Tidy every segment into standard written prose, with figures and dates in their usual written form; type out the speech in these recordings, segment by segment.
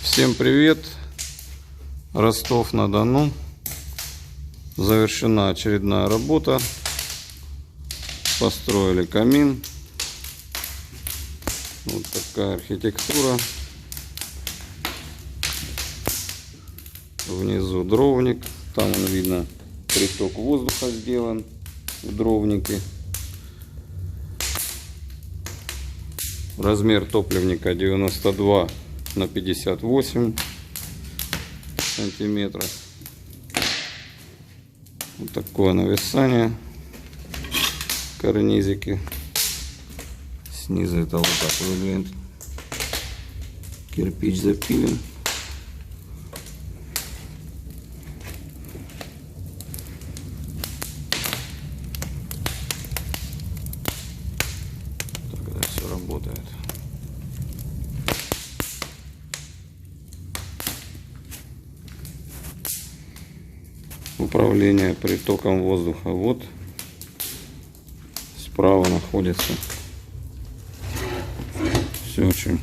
Всем привет! Ростов-на-Дону. Завершена очередная работа. Построили камин. Вот такая архитектура. Внизу дровник. Там видно, приток воздуха сделан в дровнике. Размер топливника 92 на 58 сантиметров. Вот такое нависание. Карнизики. Снизу это вот так выглядит. Кирпич запилен. Так это все работает. Управление притоком воздуха. Вот справа находится. Все очень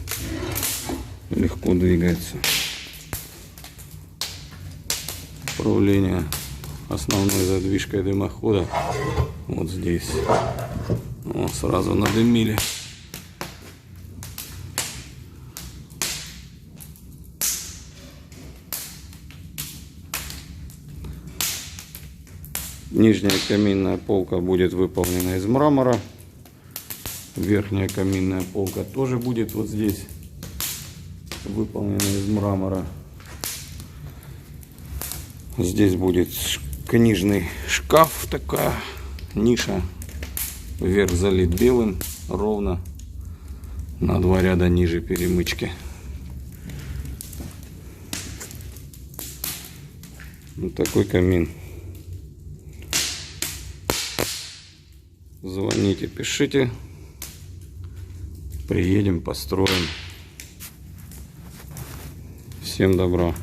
легко двигается. Управление основной задвижкой дымохода вот здесь. О, сразу надымили. Нижняя каминная полка будет выполнена из мрамора. Верхняя каминная полка тоже будет вот здесь выполнена из мрамора. Здесь будет книжный шкаф, такая ниша. Вверх залит белым ровно. На 2 ряда ниже перемычки. Вот такой камин. Звоните, пишите. Приедем, построим. Всем добра.